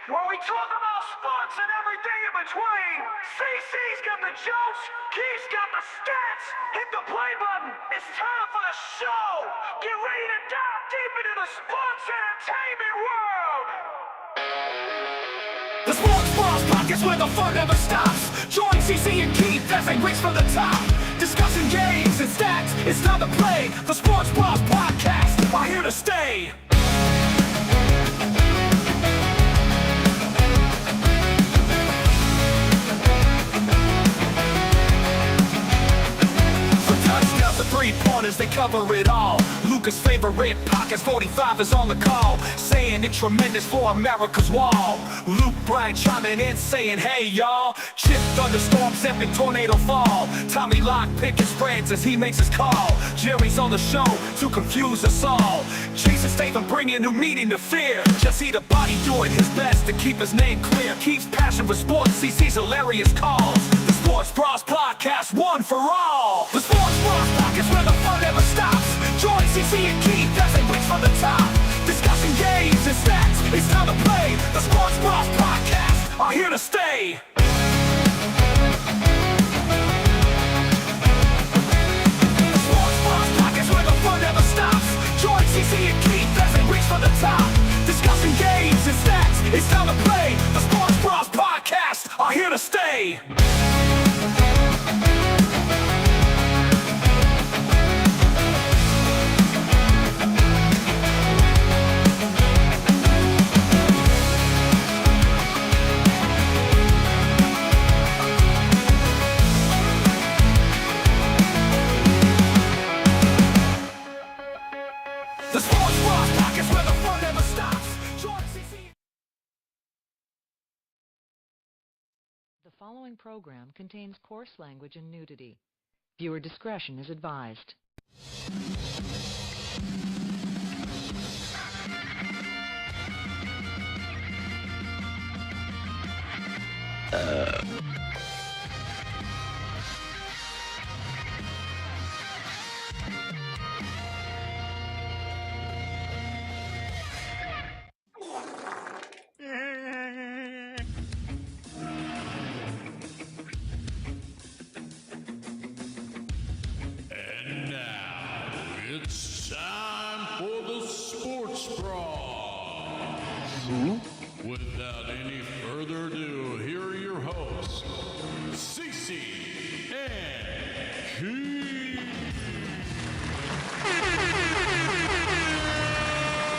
where we talk about sports and everything in between. CC's got the jokes, Keith's got the stats. Hit the play button. It's time for the show. Get ready to dive deep into the sports entertainment world. The Sports Bros Podcast, where the fun never stops. Join CC and Keith as they race from the top. Discussing games and stats. It's time to play. The Sports Bros Podcast are here to stay. The three-pointers, they cover it all. Lucas' favorite podcast, 45 is on the call. Saying it tremendous for America's wall. Luke Bryan chiming in saying, hey y'all. Chip thunderstorms, epic tornado fall. Tommy Locke picking spreads as he makes his call. Jerry's on the show to confuse us all. Jason Statham bringing new meaning to fear. Jesse the Body doing his best to keep his name clear. Keith's passion for sports, CC's hilarious calls. The Sports Bros Podcast, one for all. The Sports Bros Podcast, where the fun never stops. Join CC and Keith as they reach from the top. Discussing games and stats, it's time to play. The Sports Bros Podcast are here to stay. The Sports Bros Podcast, where the fun never stops. Join CC and Keith as they reach from the top. Discussing games and stats, it's time to play. The Sports Bros Podcast are here to stay. The Sports Bros Podcast, where the fun never stops. Join CC. The following program contains coarse language and nudity. Viewer discretion is advised. And now it's time for the Sports Bros. Without any further ado, here are your hosts, Cece and Keith.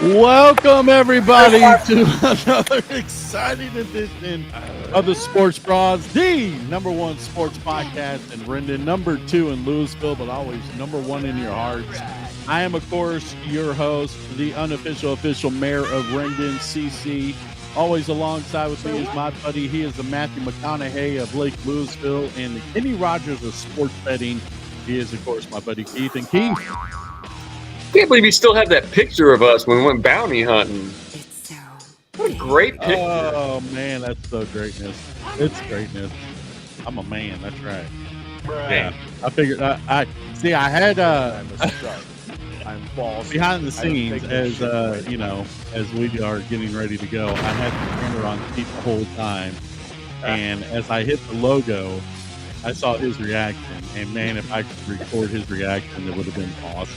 Welcome everybody to another exciting edition of the Sports Bros, the number one sports podcast in Rendon, number two in Louisville, but always number one in your hearts. I am, of course, your host, the unofficial official mayor of Rendon, CC. Always alongside with me is my buddy. He is the Matthew McConaughey of Lake Louisville and the Kenny Rogers of sports betting. He is, of course, my buddy Keith. And Keith, I can't believe you still have that picture of us when we went bounty hunting. What a great picture. oh man, that's so greatness. It's greatness. I'm a man, that's right. Yeah, I figured. I see. I had I'm false. behind the scenes as you know, as we are getting ready to go. I had the camera on Keith the whole time, and as I hit the logo, I saw his reaction. And man, if I could record his reaction, it would have been awesome.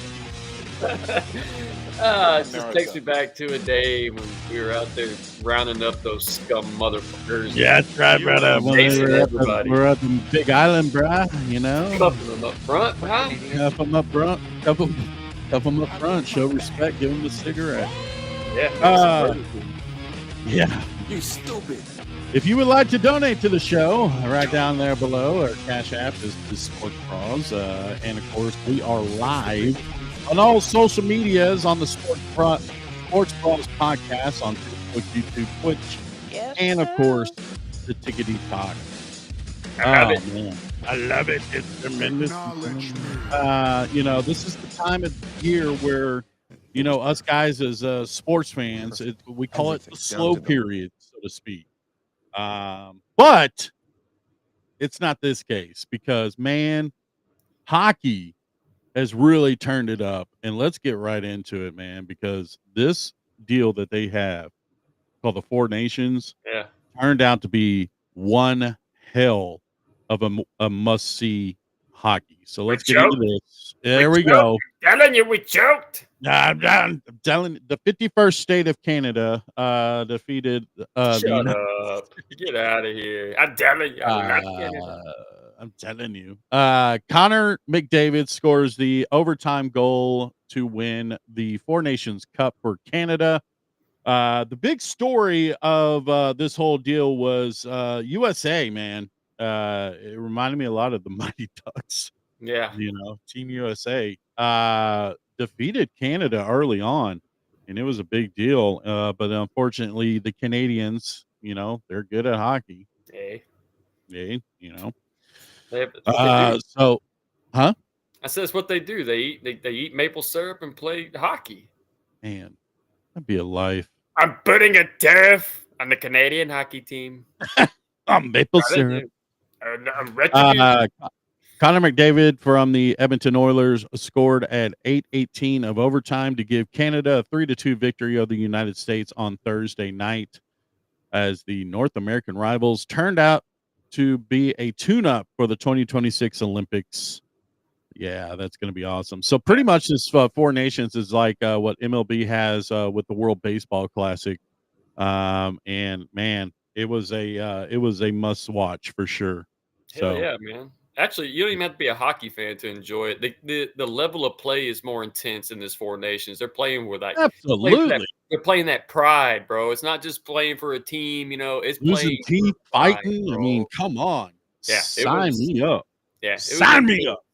It just takes me back to a day when we were out there rounding up those scum motherfuckers. Yeah, that's right, brother. When Chasing we're everybody. up in Big Island, bruh. You know, Cuffing them up front, bro. cuff them up front, cuff them up front. Show respect. Give them a cigarette. Yeah. Yeah. You stupid. If you would like to donate to the show, right down there below, our Cash App is the Sports Bros. And of course, we are live on all social medias on the Sports Bros podcast on Facebook, YouTube, Twitch, and of course, the Tickety Talk. I love it. Man, I love it. It's tremendous. You know, this is the time of year where, you know, us guys as sports fans, we call it the slow period, so to speak. But it's not this case because, man, hockey has really turned it up. And let's get right into it, man, because this deal that they have called the Four Nations. Yeah. Turned out to be one hell of a must see hockey. So let's get into this. There we go. Telling you, we choked. I'm telling you, the 51st state of Canada defeated Shut the up. Get out of here. I'm telling you. I'm not Canada. I'm telling you. Connor McDavid scores the overtime goal to win the Four Nations Cup for Canada. The big story of this whole deal was USA, man. It reminded me a lot of the Mighty Ducks. Yeah. You know, Team USA defeated Canada early on, and it was a big deal. But unfortunately, the Canadians, you know, they're good at hockey. Hey. Yeah, you know. That's what they do. So, huh? I said that's what they do. They eat maple syrup and play hockey. Man, that'd be a life. I'm putting a turf on the Canadian hockey team. Maple syrup. I'm retribution. Connor McDavid from the Edmonton Oilers scored at 8:18 of overtime to give Canada a 3-2 victory over the United States on Thursday night, as the North American rivals turned out to be a tune-up for the 2026 Olympics. Yeah, that's going to be awesome. So pretty much this Four Nations is like what MLB has with the World Baseball Classic, and man, it was a must watch for sure. Hell So yeah, man. Actually, you don't even have to be a hockey fan to enjoy it. The level of play is more intense in this Four Nations. They're playing with like absolutely. they're playing that pride, bro. It's not just playing for a team, you know. It's Losing playing teeth, for pride, fighting. I bro. mean, come on. Yeah, Sign me up. Yeah, Sign me up.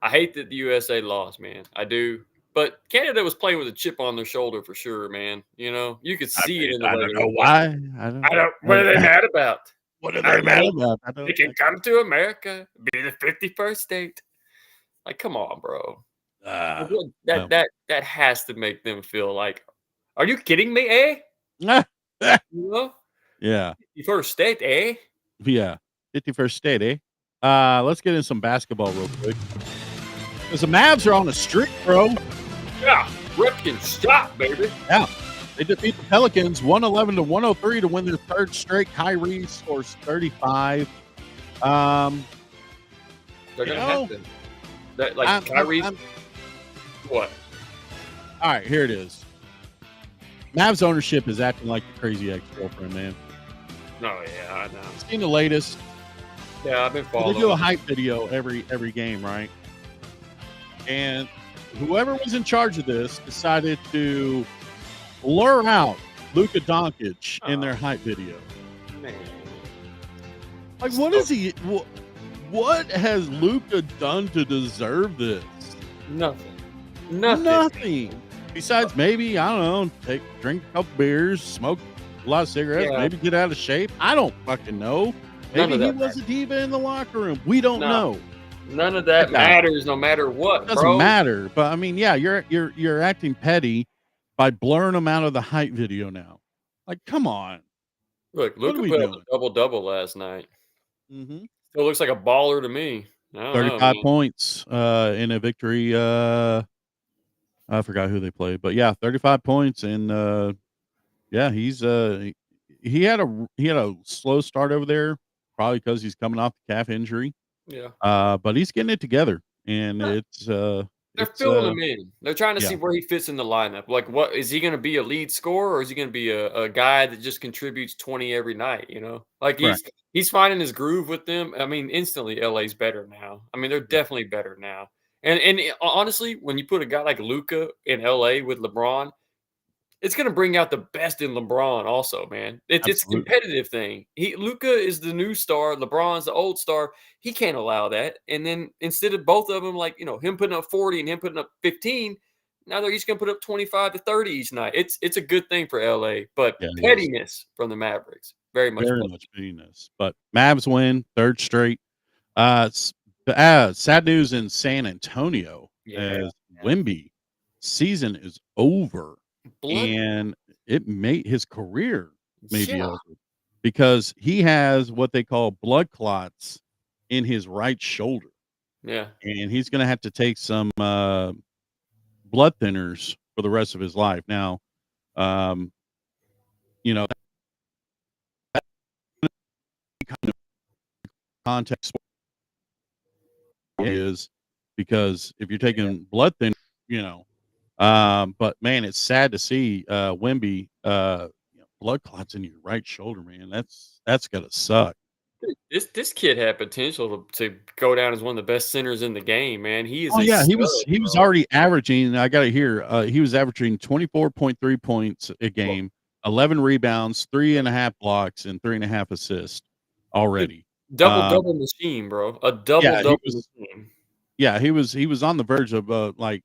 I hate that the USA lost, man. I do. But Canada was playing with a chip on their shoulder for sure, man. You know, you could see it in the way I don't they know were why. playing. What are they mad about? What are they mad about? They can come to America, be the 51st state. Like, come on, bro. That has to make them feel like, are you kidding me, eh? You know? Yeah. The first state, eh? Yeah. 51st state, eh? Let's get in some basketball real quick. Because the Mavs are on a streak, bro. Yeah. Rip can stop, baby. Yeah. They defeat the Pelicans 111 to 103 to win their third straight. Kyrie scores 35. They're gonna have to. That, like Kyrie's what? All right, here it is. Mavs ownership is acting like a crazy ex-girlfriend, man. Oh yeah, I know. Seen the latest. Yeah, I've been following. They do a hype video every game, right? And whoever was in charge of this decided to blur out Luka Doncic in their hype video. Man. Like, what is he? What has Luka done to deserve this? Nothing. Nothing. Besides, maybe I don't know, drink a couple beers, smoke a lot of cigarettes, Yeah. maybe get out of shape. I don't fucking know. Maybe he was a diva in the locker room. We don't know. None of that matters, no matter what. It doesn't bro. matter. But I mean, yeah, you're acting petty by blurring them out of the hype video now. Like, come on. Look, What are Luka we put up doing? a double-double last night. Mm-hmm. Still looks like a baller to me. I don't 35 know, man. points in a victory. I forgot who they played, but yeah, 35 points, and yeah, he had a slow start over there, probably because he's coming off the calf injury. Yeah. But he's getting it together, and Yeah. They're it's filling him in. They're trying to yeah. see where he fits in the lineup. Like, what is he going to be a lead scorer, or is he going to be a guy that just contributes 20 every night? You know, like he's finding his groove with them. I mean, instantly, LA's better now. I mean, they're definitely better now. And honestly, when you put a guy like Luka in LA with LeBron, it's going to bring out the best in LeBron also, man. It's a Absolutely. competitive thing. Luka is the new star. LeBron's the old star. He can't allow that. And then instead of both of them, like, you know, him putting up 40 and him putting up 15, now they're each going to put up 25 to 30 each night. It's a good thing for LA, but Yeah, it pettiness from the Mavericks. Very much. pettiness. But Mavs win third straight. Sad news in San Antonio as Wemby season is over. And it made his career maybe over because he has what they call blood clots in his right shoulder. Yeah. And he's going to have to take some blood thinners for the rest of his life. Now, you know, contact sport is, because if you're taking blood thinner, you know. But man, it's sad to see Wemby blood clots in your right shoulder, man. That's gotta suck. This kid had potential to go down as one of the best centers in the game, man. He is Oh a yeah, he stud, was bro. already averaging. I got to hear. He was averaging 24.3 points a game, 11 rebounds, 3.5 blocks, and 3.5 assists already. Double machine, bro. A Yeah, double machine. yeah, he was on the verge of like,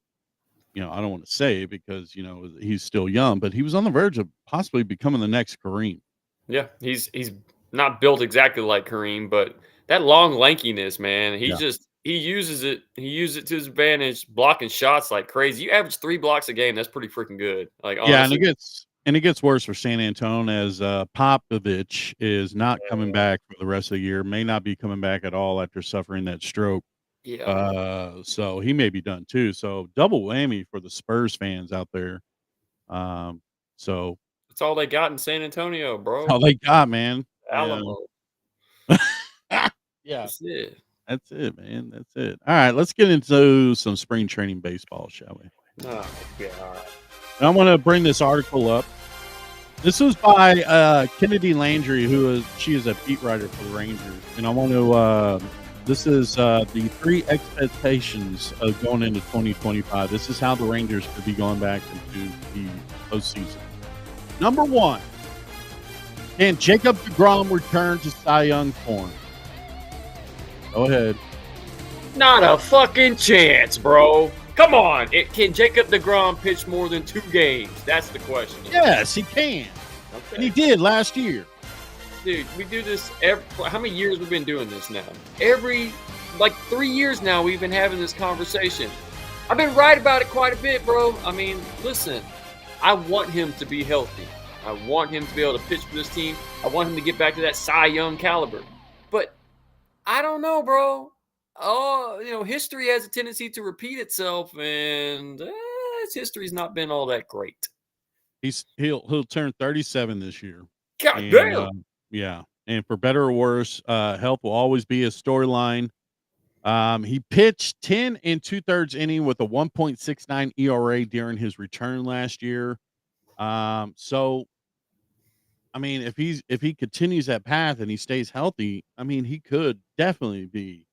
I don't want to say it because he's still young, but he was on the verge of possibly becoming the next Kareem. Yeah, he's not built exactly like Kareem, but that long lankiness, man, he Yeah. just he uses it. He uses it to his advantage, blocking shots like crazy. You average 3 blocks a game. That's pretty freaking good. Like Yeah, and honestly, it gets worse for San Antonio as Popovich is not coming back for the rest of the year. May not be coming back at all after suffering that stroke. yeah, So he may be done too. So double whammy for the Spurs fans out there. So that's all they got in San Antonio, that's all bro. they got, man. Yeah. Alamo. Yeah, That's it. that's it, man. That's it. All right, let's get into some spring training baseball, shall we? Oh, yeah, all right. And I want to bring this article up. This was by Kennedy Landry, she is a beat writer for the Rangers, and I want to. This is the 3 expectations of going into 2025. This is how the Rangers could be going back into the postseason. Number 1, can Jacob deGrom return to Cy Young form? Go ahead. Not a fucking chance, bro. Come on. Can Jacob deGrom pitch more than 2 games? That's the question. Yes, he can, and he did last year. Dude, we do this how many years we've been doing this now? 3 years now we've been having this conversation. I've been right about it quite a bit, bro. I mean, listen, I want him to be healthy. I want him to be able to pitch for this team. I want him to get back to that Cy Young caliber. But I don't know, bro. Oh, history has a tendency to repeat itself, and his history's not been all that great. He'll turn 37 this year. God And, damn. yeah, and for better or worse, health will always be a storyline. He pitched 10 2/3 inning with a 1.69 ERA during his return last year. So, I mean, if he continues that path and he stays healthy, I mean, he could definitely be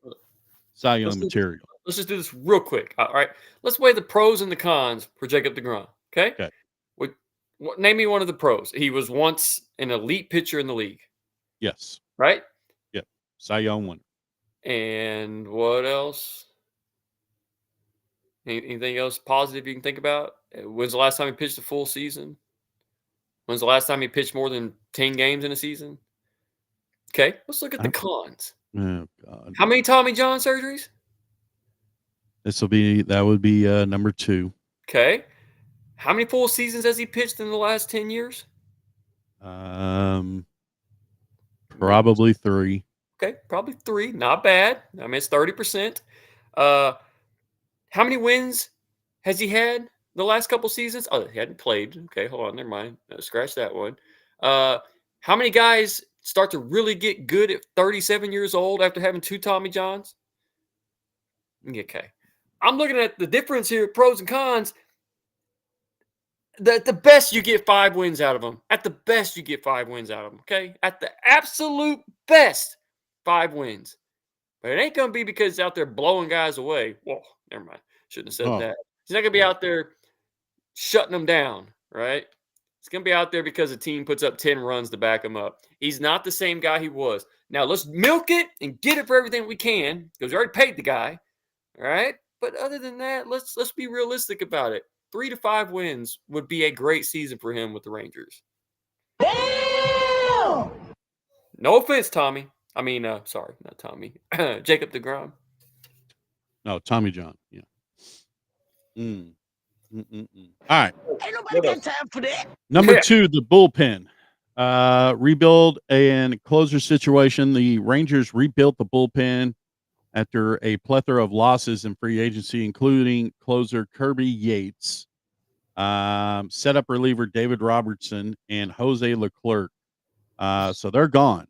Cy Young material. Let's just do this real quick. All right. Let's weigh the pros and the cons for Jacob deGrom. Okay. Okay. Name me one of the pros. He was once an elite pitcher in the league, Yes. right? Yep. Cy Young winner. And what else? Anything else positive you can think about? When's the last time he pitched a full season? When's the last time he pitched more than 10 games in a season? Okay, let's look at the cons. Oh God. How many Tommy John surgeries? That would be number 2. Okay. How many full seasons has he pitched in the last 10 years? Probably 3. Okay, probably 3. Not bad. I mean, it's 30%. How many wins has he had the last couple seasons? Oh, he hadn't played. Okay, hold on. Never mind. Scratch that one. How many guys start to really get good at 37 years old after having 2 Tommy Johns? Okay. I'm looking at the difference here, pros and cons. The best you get 5 wins out of them. At the best you get 5 wins out of them. Okay, at the absolute best, 5 wins. But it ain't gonna be because he's out there blowing guys away. Whoa, never mind. Shouldn't have said that. He's not gonna be out there shutting them down, right? He's gonna be out there because the team puts up 10 runs to back him up. He's not the same guy he was. Now let's milk it and get it for everything we can because we already paid the guy. All right. But other than that, let's be realistic about it. 3 to 5 wins would be a great season for him with the Rangers. Damn! No offense, Tommy. I mean, sorry, not Tommy. Jacob deGrom. No, Tommy John. Yeah. All right. Ain't nobody got time for that. Number 2, the bullpen. Rebuild and closer situation. The Rangers rebuilt the bullpen after a plethora of losses in free agency, including closer Kirby Yates, setup reliever David Robertson, and Jose Leclerc. So they're gone.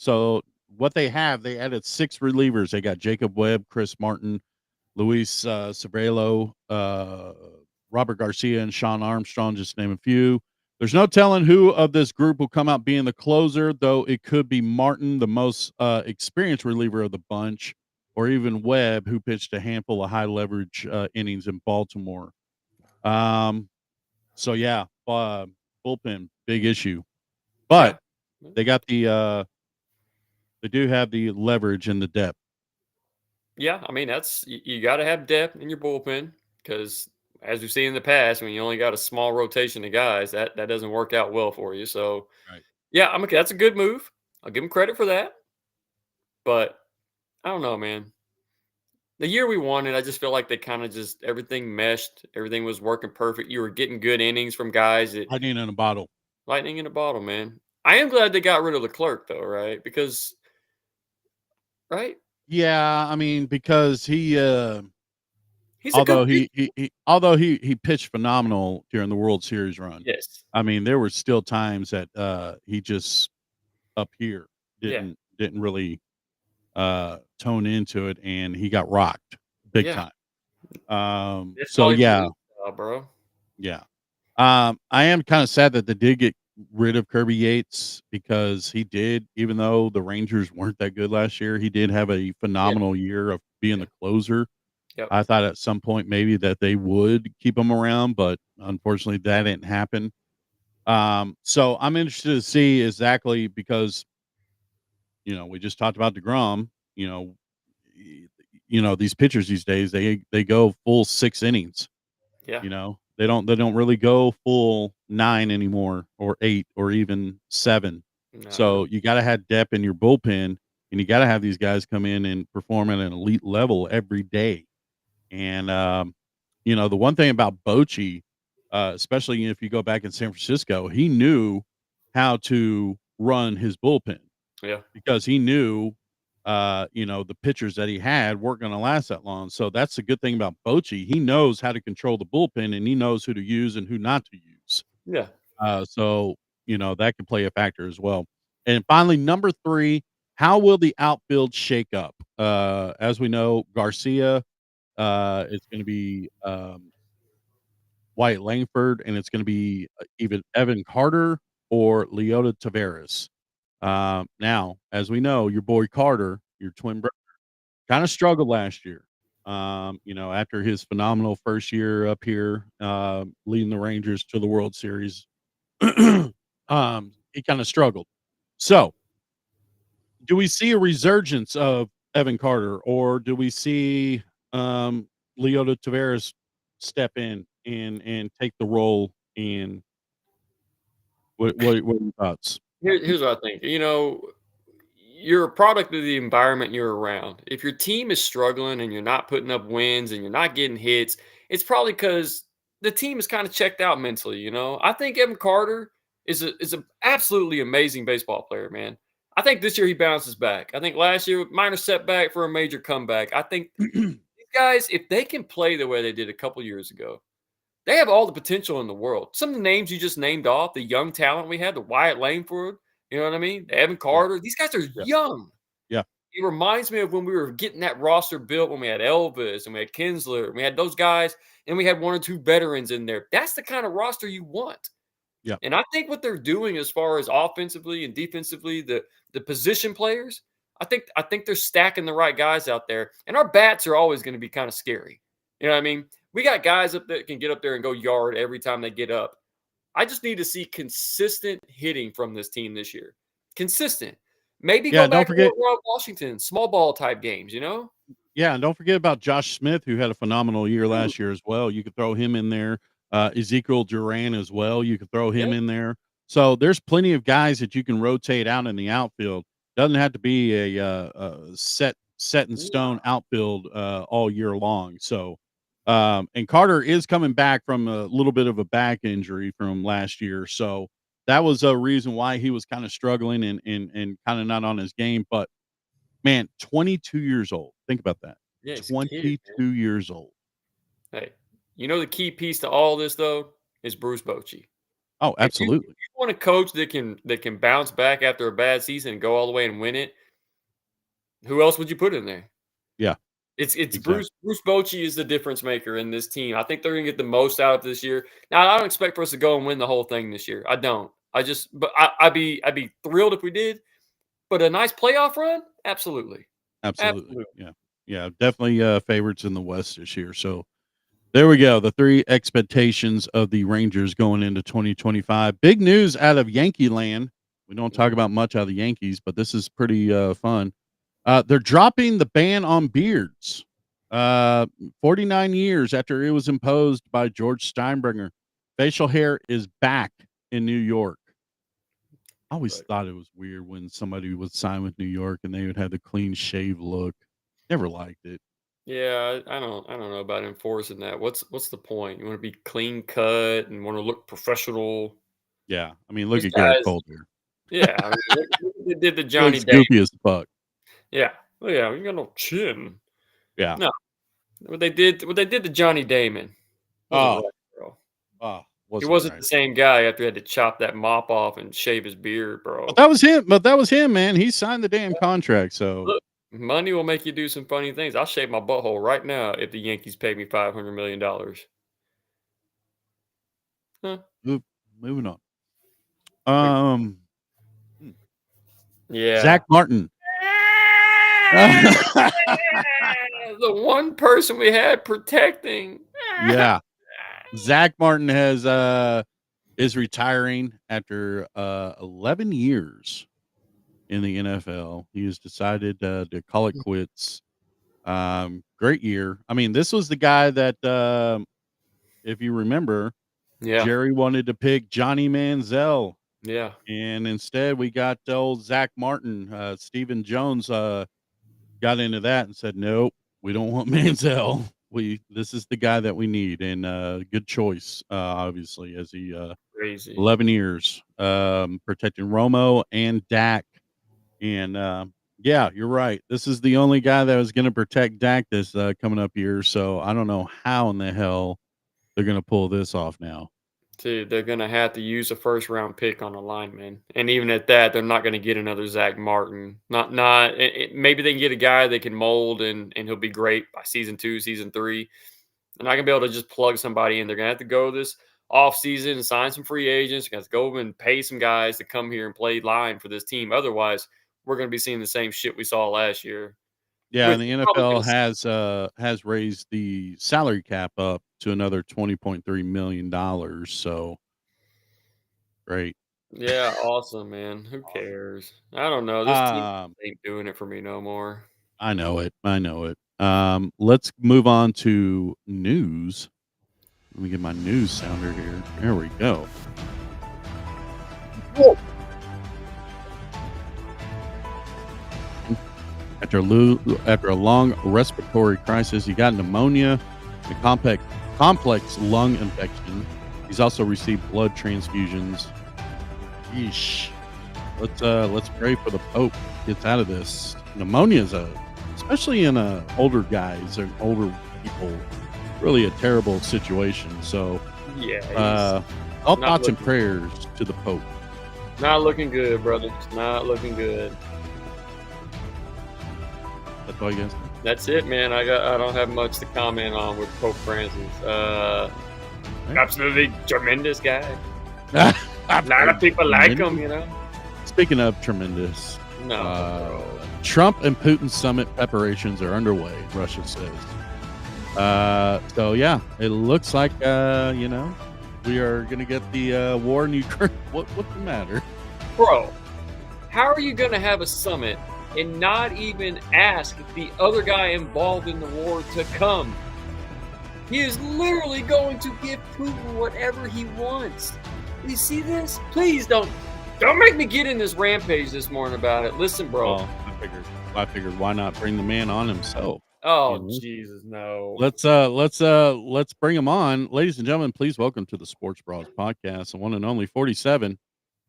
So what they added 6 relievers. They got Jacob Webb, Chris Martin, Luis Cervello, Robert Garcia, and Sean Armstrong, just to name a few. There's no telling who of this group will come out being the closer, though it could be Martin, the most experienced reliever of the bunch, or even Webb, who pitched a handful of high leverage innings in Baltimore. So yeah, bullpen, big issue. But they got the they do have the leverage and the depth. Yeah, I mean that's you got to have depth in your bullpen because as we've seen in the past, when you only got a small rotation of guys, that doesn't work out well for you. So Right. yeah, I'm okay. That's a good move. I'll give him credit for that. But I don't know, man. The year we won it, I just feel like they kind of just everything meshed. Everything was working perfect. You were getting good innings from guys that Lightning in a bottle. lightning in a bottle, man. I am glad they got rid of Leclerc though, right? Because right, Yeah, I mean, because he he's a good although he pitched phenomenal during the World Series run. yes, I mean, there were still times that he just up here yeah, didn't really tone into it, and he got rocked big yeah. time. That's So all he yeah, did, bro. yeah. I am kind of sad that they did get rid of Kirby Yates because he did, even though the Rangers weren't that good last year, he did have a Yeah, phenomenal year of being the closer. yep. I thought at some point maybe that they would keep him around, but unfortunately that didn't happen. So I'm interested to see exactly because we just talked about DeGrom. You know, y- these pitchers these days they go full 6 innings. Yeah, They don't really go full 9 anymore, or 8, or even 7. no, So you got to have depth in your bullpen, and you got to have these guys come in and perform at an elite level every day. And the one thing about Bochy, especially if you go back in San Francisco, he knew how to run his bullpen yeah, because he knew, the pitchers that he had weren't going to last that long. So that's the good thing about Bochy. He knows how to control the bullpen, and he knows who to use and who not to use. yeah. So that can play a factor as well. And finally, number 3, how will the outfield shake up? As we know, Garcia, it's going to be Wyatt Langford, and it's going to be even Evan Carter or Leota Taveras. Now, as we know, your boy Carter, your twin brother, kind of struggled last year. After his phenomenal first year up here, leading the Rangers to the World Series, he kind of struggled. So, do we see a resurgence of Evan Carter, or do we see Leota Taveras step in and take the role? And what are your thoughts? Here's what I think. You're a product of the environment you're around. If your team is struggling and you're not putting up wins and you're not getting hits, it's probably because the team is kind of checked out mentally. I think Evan Carter is a absolutely amazing baseball player, man. I think this year he bounces back. I think last year minor setback for a major comeback. I think these guys, if they can play the way they did a couple years ago, they have all the potential in the world. Some of the names you just named off, the young talent we had, the Wyatt Langford, you know what I mean? Evan Yeah, Carter. These guys are yeah, young. yeah, It reminds me of when we were getting that roster built when we had Elvis and we had Kinsler and we had those guys and we had 1 or 2 veterans in there. That's the kind of roster you want. yeah. And I think what they're doing as far as offensively and defensively, the position players, I think they're stacking the right guys out there. And our bats are always going to be kind of scary. You know what I mean? We got guys up there that can get up there and go yard every time they get up. I just need to see consistent hitting from this team this year. Consistent. Maybe Yeah, go and don't back to forget. Rob Washington, small ball type games. Yeah, and don't forget about Josh Smith, who had a phenomenal year Ooh, last year as well. You could throw him in there. Ezekiel Duran as well. You could throw him yeah, in there. So there's plenty of guys that you can rotate out in the outfield. Doesn't have to be a set in stone outfield all year long. So, and Carter is coming back from a little bit of a back injury from last year. So that was a reason why he was kind of struggling and kind of not on his game. But man, 22 years old. Think about that. yeah, he's a kid, man. 22 years old. Hey, the key piece to all this though is Bruce Bochy. Oh, absolutely. If you want a coach that can bounce back after a bad season and go all the way and win it, who else would you put in there? Yeah, It's exactly. Bruce Bochy is the difference maker in this team. I think they're gonna get the most out of this year. Now, I don't expect for us to go and win the whole thing this year. I don't. But I'd be thrilled if we did. But a nice playoff run, absolutely, Absolutely. absolutely. Yeah. Yeah. Definitely favorites in the West this year. So there we go. The 3 expectations of the Rangers going into 2025. Big news out of Yankee land. We don't talk about much out of the Yankees, but this is pretty fun. They're dropping the ban on beards. 49 years after it was imposed by George Steinbrenner, facial hair is back in New York. I always Right. thought it was weird when somebody would sign with New York and they would have the clean shave look. Never liked it. Yeah, I don't know about enforcing that. What's the point? You want to be clean cut and want to look professional. Yeah. I mean, look These at Garrett guys, Cole here. yeah. I mean, look what they did to Johnny Looks Damon. goofy as fuck. Yeah, well, yeah. You got no chin. Yeah. No, what they did to Johnny Damon wasn't Oh, right, bro. He wasn't wasn't right. the same guy after he had to chop that mop off and shave his beard, bro. But that was him. But that was him, man. He signed the damn contract. So Look, money will make you do some funny things. I'll shave my butthole right now if the Yankees pay me $500 million. Huh? moving on. Um, Yeah. Zach Martin. The one person we had protecting. Yeah. Zach Martin is retiring after 11 years in the NFL. He has decided to call it quits. Great year. I mean, this was the guy that if you remember, Yeah. Jerry wanted to pick Johnny Manziel, Yeah. and instead we got old Zach Martin. Stephen Jones got into that and said, "Nope, we don't want Manziel. This is the guy that we need." And good choice, obviously, as he Crazy. 11 years protecting Romo and Dak. And yeah, you're right. This is the only guy that was going to protect Dak this coming up year. So I don't know how in the hell they're going to pull this off now. Dude, they're gonna have to use a first round pick on a lineman, and even at that, they're not gonna get another Zach Martin. Maybe they can get a guy they can mold, and he'll be great by season 2, season 3. They're not gonna be able to just plug somebody in. They're gonna have to go this off season and sign some free agents. They're gonna have to go and pay some guys to come here and play line for this team. Otherwise, we're gonna be seeing the same shit we saw last year. Yeah, and With the probably NFL gonna has raised the salary cap up to another $20.3 million. So great. Yeah, awesome, man. Who cares? I don't know. This team ain't doing it for me no more. I know it. I know it. Let's move on to news. Let me get my news sounder here. There we go. After a long respiratory crisis, he got pneumonia, a complex lung infection. He's also received blood transfusions. Yeesh. Let's pray for the Pope gets out of this. Pneumonia is especially in older guys or older people, really a terrible situation. So Yeah, all not thoughts and looking- prayers to the Pope. not looking good, brother. It's not looking good. That's all you guys. That's it, man. I don't have much to comment on with Pope Francis. Absolutely tremendous guy. A lot of people like him, you know. Speaking of tremendous, No, Trump and Putin summit preparations are underway, Russia says. So yeah, it looks like we are gonna get the war in Ukraine. What's the matter? bro. How are you gonna have a summit and not even ask the other guy involved in the war to come? He is literally going to give Putin whatever he wants. You see this? Please don't make me get in this rampage this morning about it. Listen, bro. Well, I figured why not bring the man on himself? Oh, Mhm. Jesus, no. Let's bring him on, ladies and gentlemen. Please welcome to the Sports Bros podcast, the one and only 47,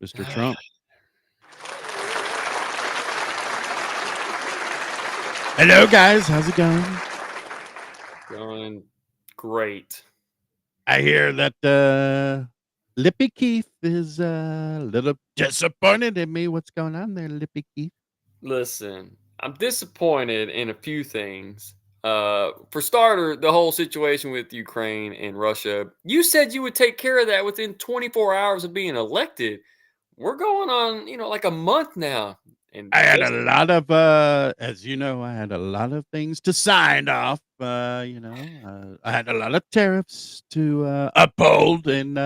Mr. Trump. Hello, guys. How's it going? Going great. I hear that Lippy Keith is a little disappointed in me. What's going on there, Lippy Keith? Listen, I'm disappointed in a few things. For starter, the whole situation with Ukraine and Russia. You said you would take care of that within 24 hours of being elected. We're going on, like a month now. And I had a lot of, as you know, I had a lot of things to sign off. I had a lot of tariffs to uphold, and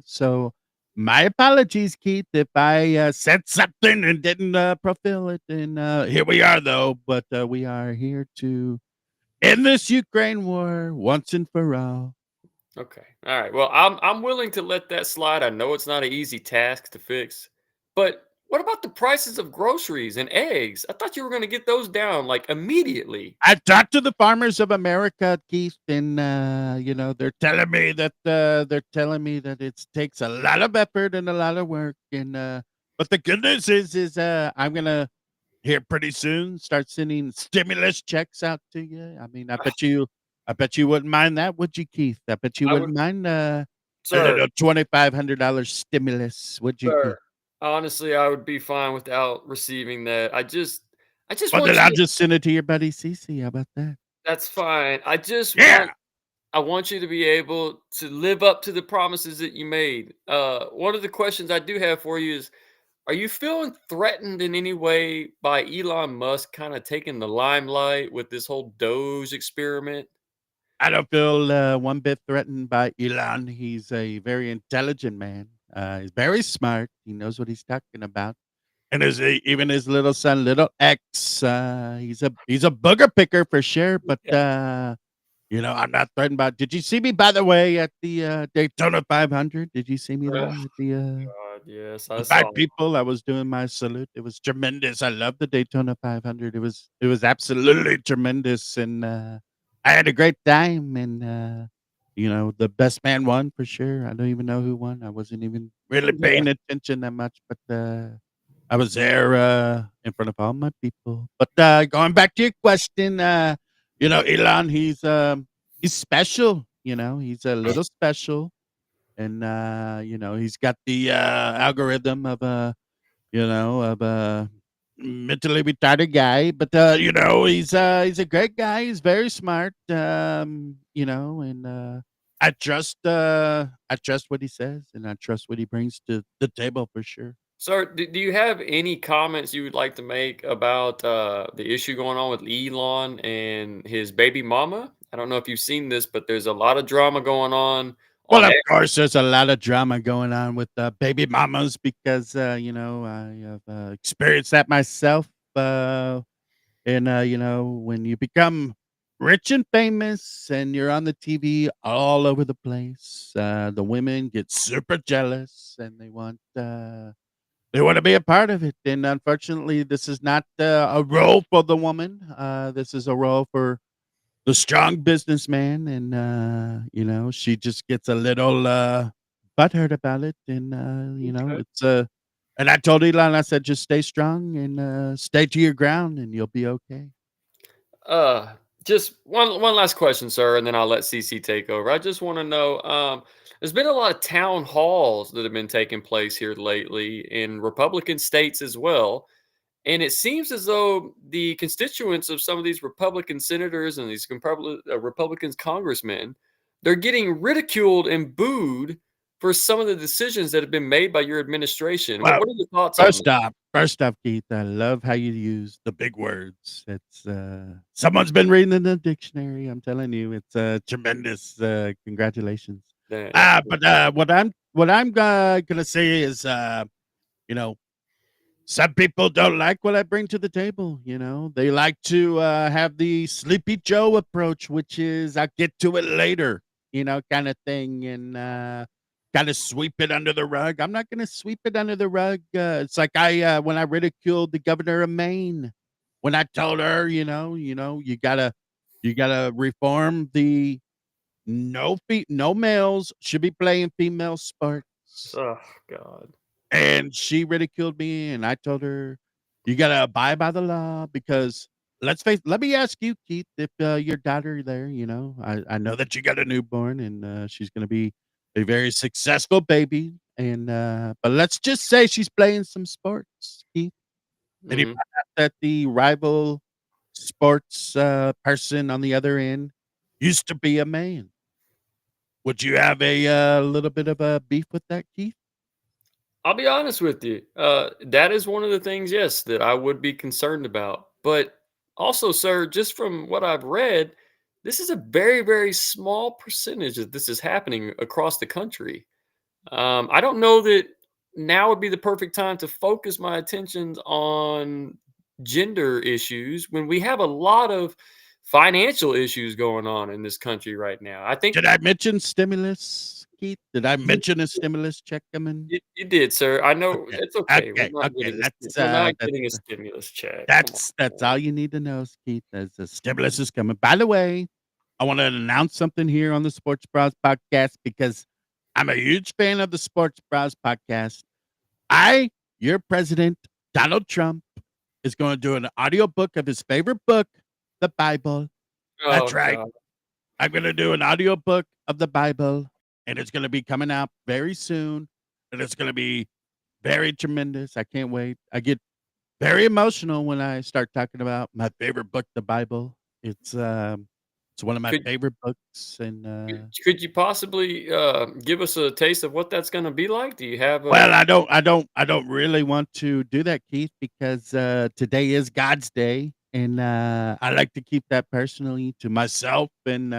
so my apologies, Keith, if I said something and didn't fulfill it. And here we are, though. But we are here to end this Ukraine war once and for all. okay. All right. Well, I'm willing to let that slide. I know it's not an easy task to fix, but what about the prices of groceries and eggs? I thought you were going to get those down like immediately. I talked to the farmers of America, Keith, and they're telling me that it takes a lot of effort and a lot of work. And but the good news is I'm gonna here pretty soon start sending stimulus checks out to you. I mean, I bet you wouldn't mind that, would you, Keith? I bet you I would, wouldn't mind a sir, little $2,500 stimulus, would you, Keith? sir. Honestly, I would be fine without receiving that. I just Well, want then you I'll to. just send it to your buddy Cece. How about that? That's fine. Yeah. I want you to be able to live up to the promises that you made. One of the questions I do have for you is, are you feeling threatened in any way by Elon Musk kind of taking the limelight with this whole Doge experiment? I don't feel one bit threatened by Elon. He's a very intelligent man. He's very smart. He knows what he's talking about. And even his little son, little X, he's a booger picker for sure. But Yeah. I'm not threatened by. Did you see me, by the way, at the Daytona 500? Did you see me there Oh, at the God, yes, I with my saw. people? I was doing my salute. It was tremendous. I love the Daytona 500. It was absolutely tremendous, and I had a great time. And the best man won for sure. I don't even know who won. I wasn't even really Yeah. paying attention that much, but I was there in front of all my people. But going back to your question, Elon, he's special. He's a little special, and he's got the algorithm of a mentally retarded guy. But he's a great guy. He's very smart. And I trust what he says, and I trust what he brings to the table for sure. Sir, do you have any comments you would like to make about the issue going on with Elon and his baby mama? I don't know if you've seen this, but there's a lot of drama going Well, on of course, there's a lot of drama going on with baby mamas because I have experienced that myself. And when you become rich and famous and you're on the TV all over the place, the women get super jealous and they want to be a part of it. And unfortunately, this is not a role for the woman. This is a role for the strong businessman, and she just gets a little butthurt about it. And Okay. it's and I told Elon, I said, just stay strong and stay to your ground, and you'll be okay. Uh, just one last question, sir, and then I'll let CC take over. I just want to know, there's been a lot of town halls that have been taking place here lately in Republican states as well. And it seems as though the constituents of some of these Republican senators and these Republicans congressmen, they're getting ridiculed and booed for some of the decisions that have been made by your administration. What, Well, what are your thoughts on first this? off, first off, Keith, I love how you use the big words. It's someone's been reading in the dictionary. I'm telling you, it's tremendous. Congratulations. But what I'm gonna say is, you know, some people don't like what I bring to the table. They like to have the Sleepy Joe approach, which is I'll get to it later, kind of thing, and kind of sweep it under the rug. I'm not going to sweep it under the rug. It's like when I ridiculed the governor of Maine, when I told her, you gotta reform the no males should be playing female sports, Oh God. and she ridiculed me, and I told her, "You gotta abide by the law because let me ask you, Keith, if your daughter there, I know that you got a newborn, and she's gonna be a very successful baby. And but let's just say she's playing some sports, Keith. Did he Mhm. find out that the rival sports person on the other end used to be a man? Would you have a little bit of a beef with that, Keith? I'll be honest with you. That is one of the things, yes, that I would be concerned about. But also, sir, just from what I've read, this is a very, very small percentage that this is happening across the country. I don't know that now would be the perfect time to focus my attentions on gender issues when we have a lot of financial issues going on in this country right now. I think Did I mention stimulus, Keith? Did I mention a stimulus check coming? you did, sir. I know Okay, it's okay. okay, okay. We're not getting a stimulus check. Come on. That's all you need to know, Keith. As the stimulus is coming. By the way, I want to announce something here on the Sports Bros podcast because I'm a huge fan of the Sports Bros podcast. Your president, Donald Trump, is going to do an audiobook of his favorite book, the Bible. That's Oh, right. God. I'm going to do an audiobook of the Bible, and it's going to be coming out very soon, and it's going to be very tremendous. I can't wait. I get very emotional when I start talking about my favorite book, the Bible. It's one of my Could favorite books, and could you possibly give us a taste of what that's going to be like? Do you have well, a? I don't really want to do that, Keith, because today is God's day, and I like to keep that personally to myself. And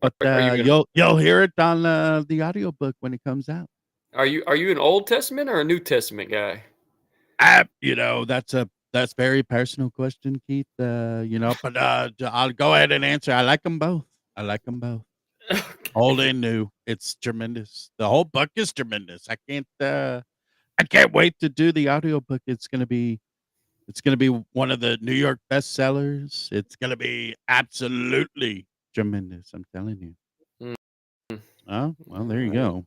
but Are you you'll hear it on the audiobook when it comes out. are you an Old Testament or a New Testament guy? That's very personal question, Keith. But I'll go ahead and answer. I like them both. I like them both. Old and new. It's tremendous. The whole book is tremendous. I can't wait to do the audiobook. It's gonna be one of the New York bestsellers. It's gonna be absolutely tremendous. I'm telling you. Mm. Oh, well, there you Alright. go.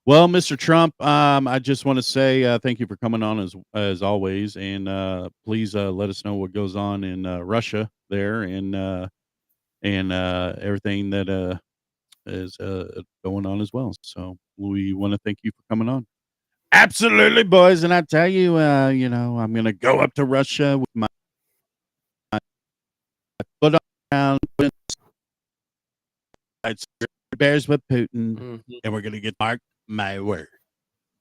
Well, Mr. Trump, I just want to say thank you for coming on as always, and please let us know what goes on in Russia there, and everything that is going on as well. So we want to thank you for coming on. Absolutely, boys, and I tell you, I'm gonna go up to Russia with my foot on the ground, bears with Putin, Mhm. and we're gonna get mark my word.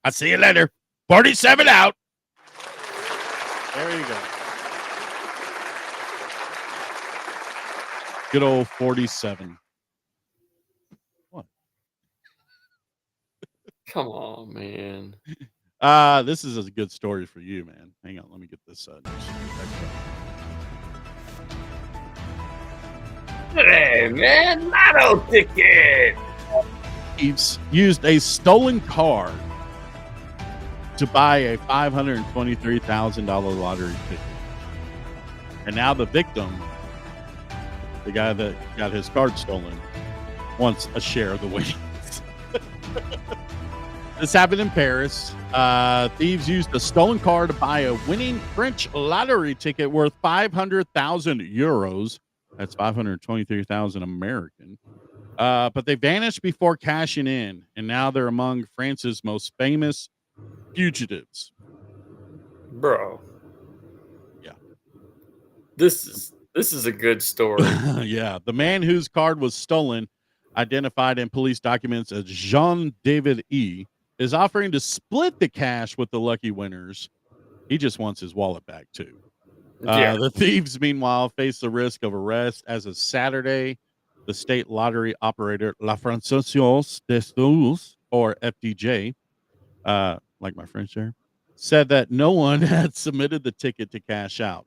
I'll see you later. 47 out. There you go. Good old 47. What? Come on, man. This is a good story for you, man. Hang on, let me get this. Hey, man, lotto ticket. He's used a stolen car to buy a $523,000 lottery ticket. And now the victim, the guy that got his card stolen, wants a share of the winnings. This happened in Paris. Thieves used a stolen car to buy a winning French lottery ticket worth 500,000 euros. That's 523,000 American. But they vanished before cashing in, and now they're among France's most famous fugitives. Bro. Yeah. This is a good story. Yeah. The man whose card was stolen, identified in police documents as Jean-David E., is offering to split the cash with the lucky winners. He just wants his wallet back, too. Yeah. The thieves, meanwhile, face the risk of arrest as of Saturday. The state lottery operator La Française des Jeux, or FDJ, like my French there, said that no one had submitted the ticket to cash out.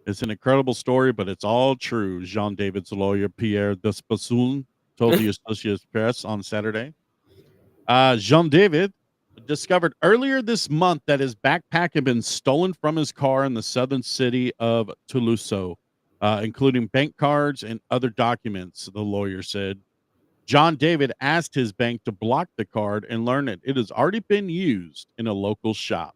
It's an incredible story, but it's all true, Jean David's lawyer, Pierre Despassoon, told the Associated Press on Saturday. Jean David discovered earlier this month that his backpack had been stolen from his car in the southern city of Toulouse, including bank cards and other documents, the lawyer said. John David asked his bank to block the card and learned that it has already been used in a local shop.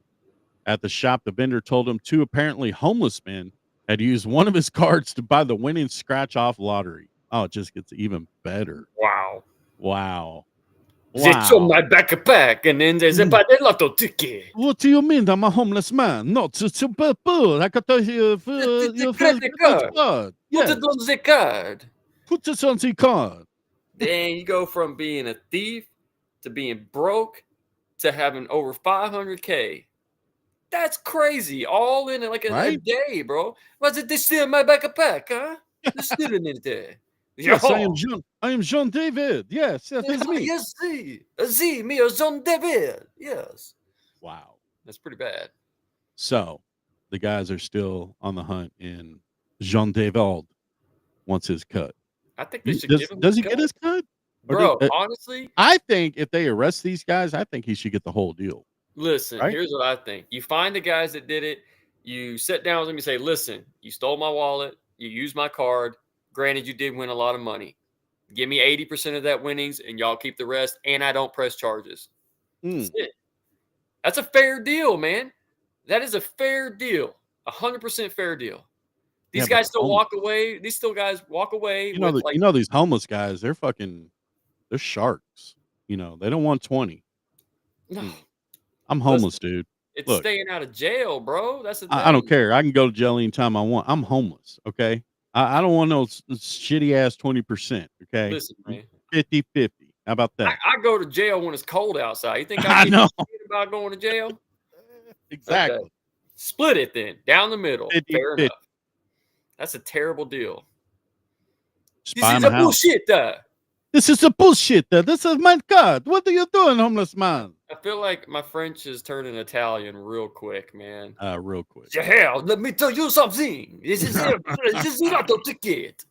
At the shop, the vendor told him two apparently homeless men had used one of his cards to buy the winning scratch-off lottery. Oh, it just gets even better. Wow. Wow. It's on Wow. my backpack, and then there's a lotto ticket. What do you mean? I'm a homeless man. Not so poor. I got your The credit card. card. Put Yes. it on the card. Put this on the card. Then you go from being a thief to being broke to having over 500K. That's crazy. All in like a Right? day, bro. Was it this in my backpack, huh? There's still in it there. Yes, I am John. I am John David. Yes, that is me. Yes, me or John David. Yes. Wow. That's pretty bad. So the guys are still on the hunt, and Jean David wants his cut. I think they should give him Does his he get cut. his cut? Or Bro, do- honestly, I think if they arrest these guys, I think he should get the whole deal. listen, Right? here's what I think. You find the guys that did it, you sit down with them, you say, listen, you stole my wallet, you used my card. Granted, you did win a lot of money. Give me 80% of that winnings, and y'all keep the rest, and I don't press charges. That's it. That's a fair deal, man. That is a fair deal. 100% fair deal. These Yeah, but guys still home- walk away. These still guys walk away. You know, with like, you know these homeless guys, they're sharks. You know, they don't want 20. no, I'm homeless, dude. it's Look. staying out of jail, bro. That's the thing. I don't care. I can go to jail anytime I want. I'm homeless. Okay. I don't want no shitty ass 20%. Okay. Listen, man. 50-50. How about that? I go to jail when it's cold outside. You think I I give know. a shit about going to jail? Exactly. Okay. Split it then, down the middle. 50-50. Fair enough. That's a terrible deal. Just This buy is him a a house. bullshit. This is a bullshit. This is my card. What are you doing, homeless man? I feel like my French is turning Italian real quick, man. Real quick. Yeah, let me tell you something. This is a lotto ticket.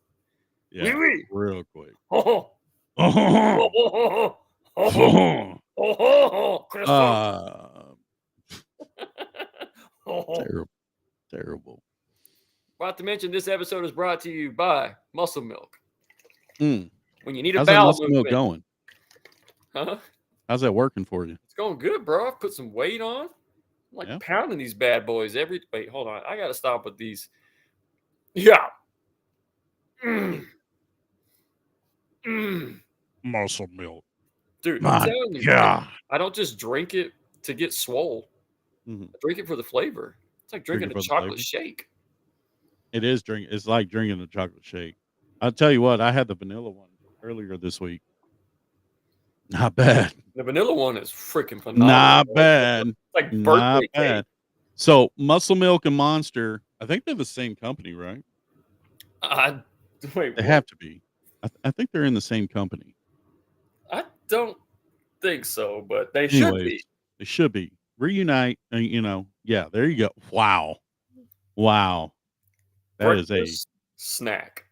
Yeah. Oui, oui. Real quick. Oh, Oh, oh, oh, oh, oh, oh, uh, oh. terrible. Not to mention, this episode is brought to you by Muscle Milk. Mm. When you need a How's that bowel muscle milk movement, going? huh? How's that working for you? It's going good, bro. I've put some weight on. I'm like Yeah. pounding these bad boys every. Wait, hold on. I gotta stop with these. Yeah. Mm. Mm. Muscle milk. Dude, My I'm telling you, God. I don't just drink it to get swole. Mhm. I drink it for the flavor. It's like Drink it drinking for a the chocolate flavor? shake. It is It's like drinking a chocolate shake. I'll tell you what. I had the vanilla one earlier this week. Not bad. The vanilla one is freaking phenomenal. Not bro. bad. It's like Not birthday bad. cake. So Muscle Milk and Monster, I think they're the same company, right? Wait, They what? have to be. I think they're in the same company. I don't think so, but they should be. Anyways, they should be. Reunite, yeah, there you go. Wow. That is Breakfast snack.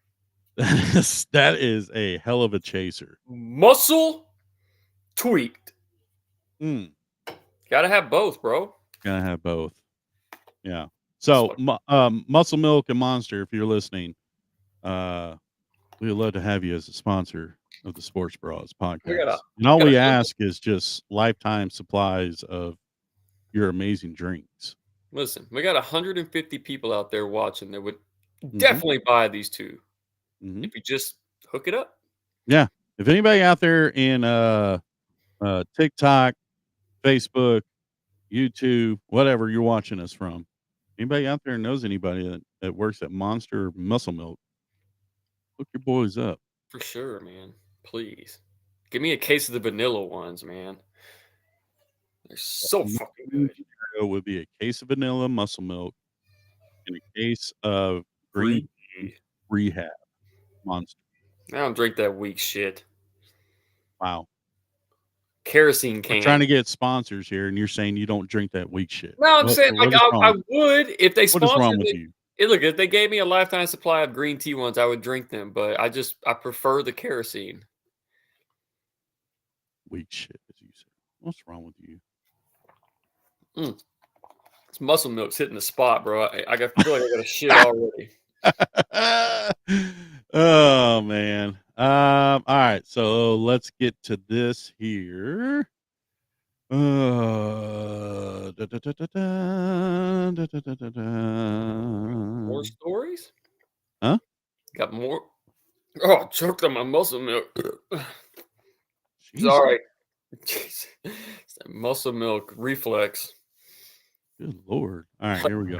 that is a hell of a chaser. Muscle tweaked. Mm, Gotta have both, bro. gonna have both. Yeah. So Muscle Milk and Monster, if you're listening, we would love to have you as a sponsor of the Sports Bras podcast. And all we ask is just lifetime supplies of your amazing drinks. Listen, we got 150 people out there watching that would Mm-hmm. definitely buy these two Mhm. if you just hook it up. If anybody out there in TikTok, Facebook, YouTube, whatever you're watching us from, anybody out there knows anybody that works at Monster Muscle Milk, hook your boys up. For sure, man. Please. Give me a case of the vanilla ones, man. They're so fucking good. It would be a case of vanilla muscle milk and a case of green rehab Monster. I don't drink that weak shit. Wow. Kerosene can. We're trying to get sponsors here, and you're saying you don't drink that weak shit. No, I'm saying like I would if they What is sponsored wrong with it. you? Look, if they gave me a lifetime supply of green tea ones, I would drink them. But I prefer the kerosene. Weak shit, as you said. What's wrong with you? This muscle milk's hitting the spot, bro. I feel like I got a shit already. Oh man. All right, so let's get to this here. More More stories? Huh? Got more? Oh, I choked on my muscle milk. Sorry. Jeez. It's that muscle milk reflex. Good Lord. All right, here we go.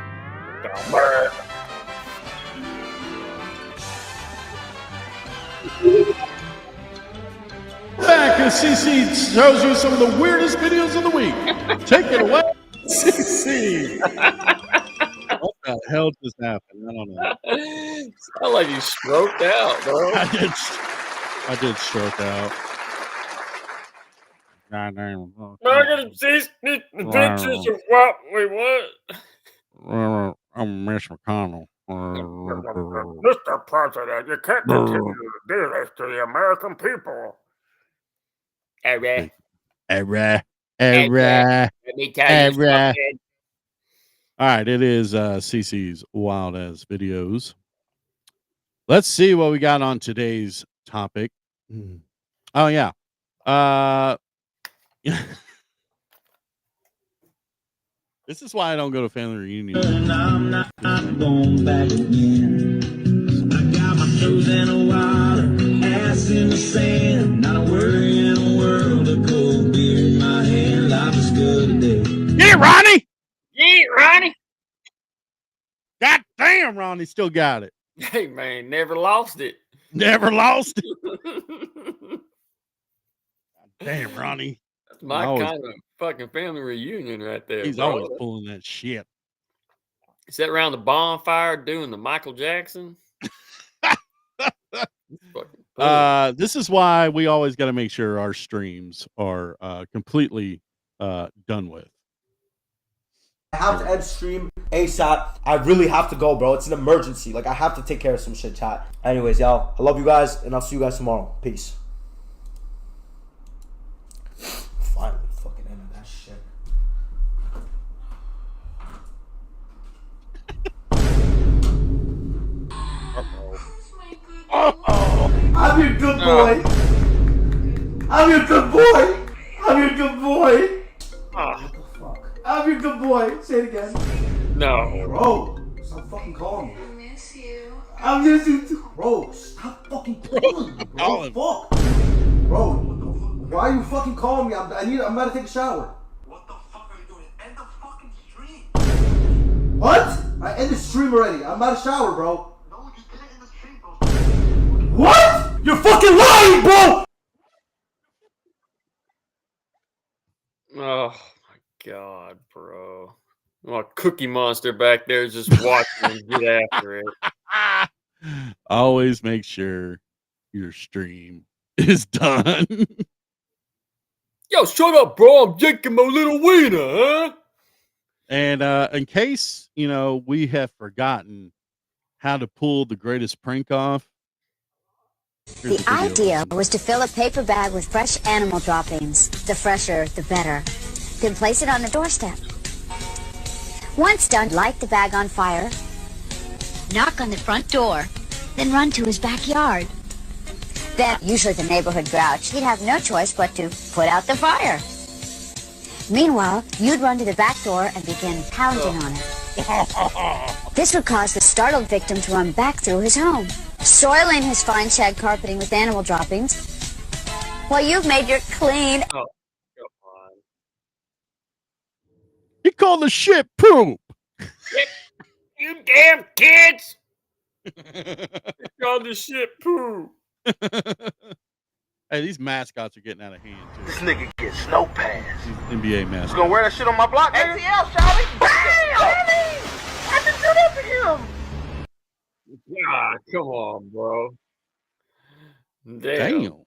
Back as CC shows you some of the weirdest videos of the week. Take it away, CC. What the hell just happened? I don't know. Sound like you stroked out, bro. I did stroke out. Goddamn. We're gonna see the pictures of what we want. I'm Mitch McConnell. Mr. President, you can't continue to do this to the American people. Era. Let me tell you something. All right, it is CC's Wild As Videos. Let's see what we got on today's topic. Oh, yeah. This is why I don't go to family reunions. I'm not going back again. I got my toes in the water, ass in the sand. Not a worry in the world, a cold beer in my hand. Life is good today. Yeah, Ronnie! Yeah, Ronnie. God damn, Ronnie still got it. Hey, man, never lost it. Never lost it. Damn, Ronnie. That's my kind of fucking family reunion right there. He's bro. always pulling that shit. Sit around the bonfire doing the Michael Jackson. This is why we always got to make sure our streams are completely done with. I have to end stream ASAP. I really have to go, bro. It's an emergency. Like, I have to take care of some shit, chat. Anyways, y'all, I love you guys, and I'll see you guys tomorrow. Peace. Finally fucking ended that shit. I'm your good boy. I'm your good boy. I'm your good boy. What the fuck? I'm your good boy. Say it again. No. Bro, stop fucking calling me. I miss you. I miss you too. Bro, stop fucking calling me, bro. Fuck. Bro, why are you fucking calling me? I'm about to take a shower. What the fuck are you doing? End the fucking stream. What? I ended the stream already. I'm about to shower, bro. No, you didn't end the stream, bro. What? You're fucking lying, bro! Oh my god, bro. Well, Cookie Monster back there is just watching and get after it. Always make sure your stream is done. Yo, shut up, bro. I'm drinking my little wiener, huh? And in case, we have forgotten how to pull the greatest prank off. The idea was to fill a paper bag with fresh animal droppings. The fresher, the better. Then place it on the doorstep. Once done, light the bag on fire. Knock on the front door. Then run to his backyard. Then, usually the neighborhood grouch, he'd have no choice but to put out the fire. Meanwhile, you'd run to the back door and begin pounding on it. This would cause the startled victim to run back through his home, soiling his fine shag carpeting with animal droppings. Well, you've made your clean. Oh, come on. He called the shit poop. You damn kids! Called the shit poo. Hey, these mascots are getting out of hand too. This nigga gets no pass. These NBA You mascots. gonna wear that shit on my block, man? ATL, shawty. Bam! I just do that to him. Ah, come on, bro. Damn.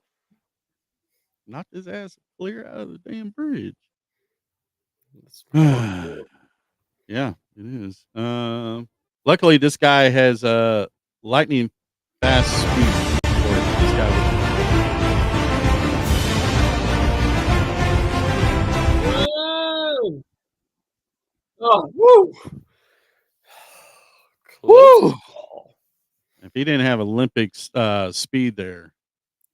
Knocked his ass clear out of the damn bridge. Yeah, it is. Luckily, this guy has lightning fast speed. This guy Oh, woo! Woo! If he didn't have Olympic speed there,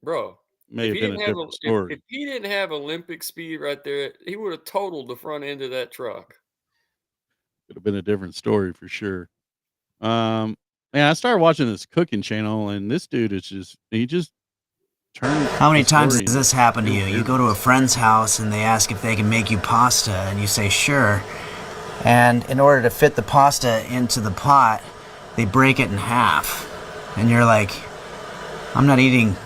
Bro, may have been a different story. If he didn't have Olympic speed right there, he would have totaled the front end of that truck. Could have been a different story for sure. Man, I started watching this cooking channel, and this dude is he just turn. How many the times story has this happened to you? You go to a friend's house and they ask if they can make you pasta, and you say sure. And in order to fit the pasta into the pot, they break it in half. And you're like, I'm not eating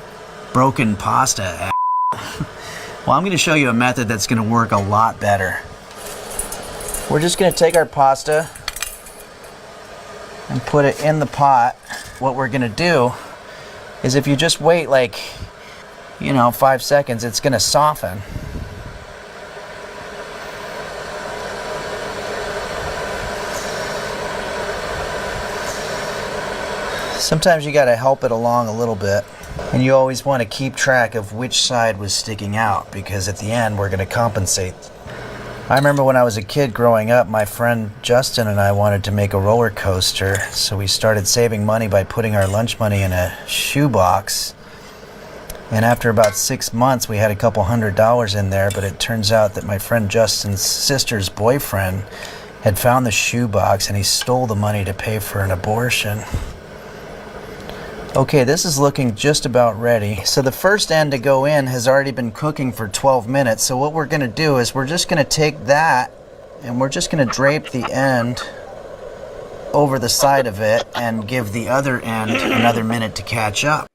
broken pasta. Well, I'm going to show you a method that's going to work a lot better. We're just going to take our pasta and put it in the pot. What we're going to do is if you just wait 5 seconds, it's going to soften. Sometimes you got to help it along a little bit. And you always want to keep track of which side was sticking out, because at the end we're going to compensate. I remember when I was a kid growing up, my friend Justin and I wanted to make a roller coaster, so we started saving money by putting our lunch money in a shoebox. And after about 6 months, we had a couple $100 in there, but it turns out that my friend Justin's sister's boyfriend had found the shoebox and he stole the money to pay for an abortion. Okay, this is looking just about ready. So the first end to go in has already been cooking for 12 minutes. So what we're going to do is we're just going to take that and we're just going to drape the end over the side of it and give the other end another minute to catch up.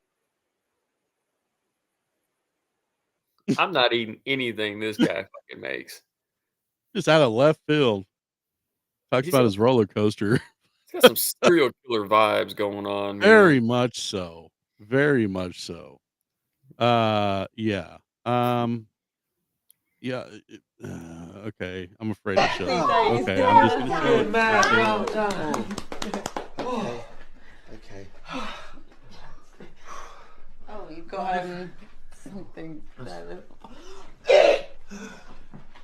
I'm not eating anything this guy fucking makes. just out of left field. Talks He's about a- his roller coaster. It's got some serial killer vibes going on. Very much so. Very much so. Yeah. Yeah. Okay. I'm afraid to show it. Okay. I'm just going to show it. Well done. Okay. Oh, you've got something there.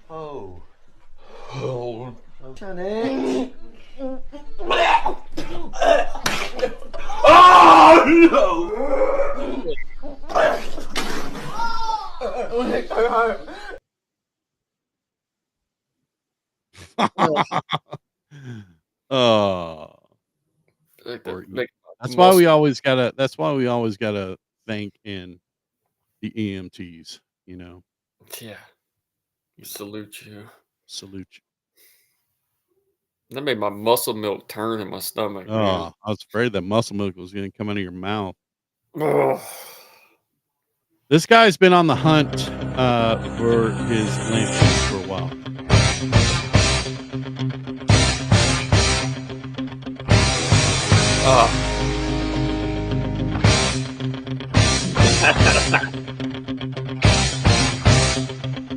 Oh. Janet. Oh. Like That's why we always gotta thank in the EMTs, you know. Yeah. Salute you. Salute you. That made my muscle milk turn in my stomach. man. Oh, I was afraid that muscle milk was gonna come out of your mouth. Ugh. This guy's been on the hunt for his lamp for a while.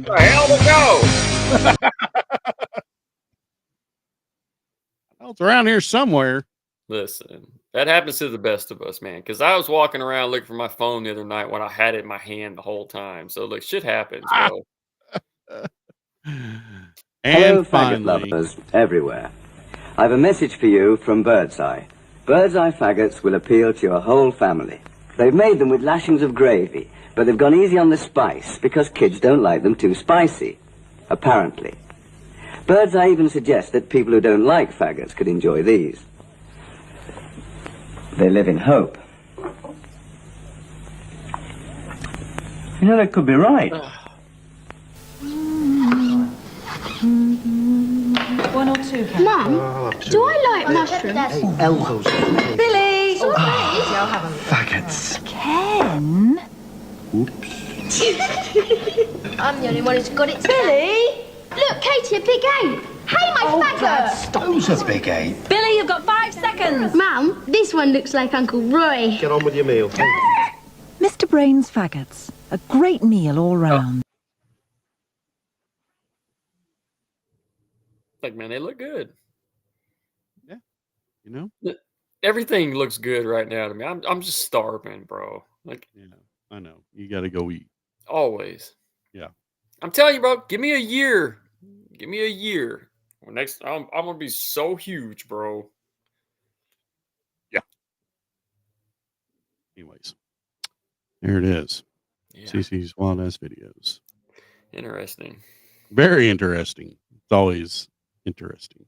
Where the hell to go? Oh, it's around here somewhere. Listen, that happens to the best of us, man. Because I was walking around looking for my phone the other night when I had it in my hand the whole time. So, like, shit happens, bro. Hello, And faggot finally, lovers everywhere. I have a message for you from Birdseye. Birdseye faggots will appeal to your whole family. They've made them with lashings of gravy, but they've gone easy on the spice because kids don't like them too spicy, apparently. Birdseye even suggests that people who don't like faggots could enjoy these. They live in hope. You know, they could be right. 1 or 2, Ken? Mum, do I like mushrooms? Elbows. Billy! I'll have a Faggots. Ken? I'm the only one who's got it. Billy! Look, Katie, a big ape. Hey, my faggot! Those are big ape. Billy, you've got 5 seconds. Mum, this one looks like Uncle Roy. Get on with your meal. Mr. Brain's Faggots. A great meal all round. Like, man, they look good. you know. Everything looks good right now to me. I'm just starving, bro. Like, Yeah, I know. You got to go eat. always. Yeah. I'm telling you, bro. Give me a year. Give me a year. Well, next, I'm gonna be so huge, bro. Anyways, there it is. Yeah. CC's Wild Ass Videos. Interesting. Very interesting. It's always interesting.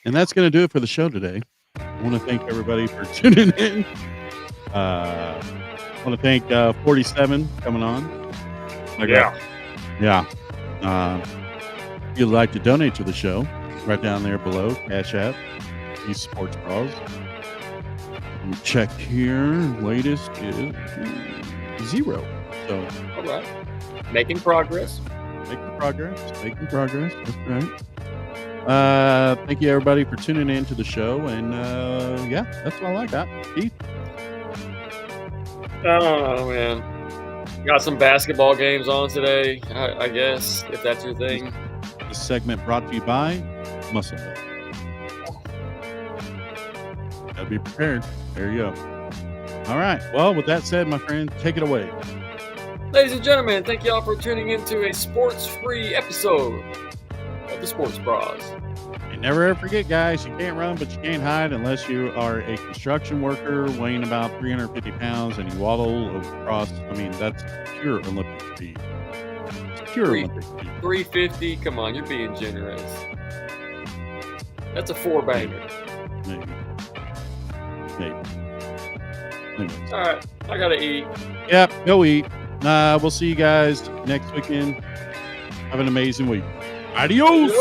And that's going to do it for the show today. I want to thank everybody for tuning in. want to thank 47 coming on. Yeah. If you'd like to donate to the show, right down there below, Cash App, these Sports Bras. Let me check here. Latest is 0. So, all right. Making progress. Making progress. That's right. Thank you, everybody, for tuning in to the show. And, yeah, that's all I got. Keith? Oh, man. Got some basketball games on today, I guess, if that's your thing. This segment brought to you by Muscle Milk. Gotta be prepared. There you go. All right. Well, with that said, my friend, take it away. Ladies and gentlemen, thank you all for tuning into a sports-free episode of the Sports Bras. And never ever forget, guys, you can't run, but you can't hide unless you are a construction worker weighing about 350 pounds and you waddle across. I mean, that's pure Olympic speed. It's pure Olympic speed. 350? Come on, you're being generous. That's a 4-banger. Maybe. Anyways. All right, I gotta eat. Yep, go eat. We'll see you guys next weekend. Have an amazing week. Adios.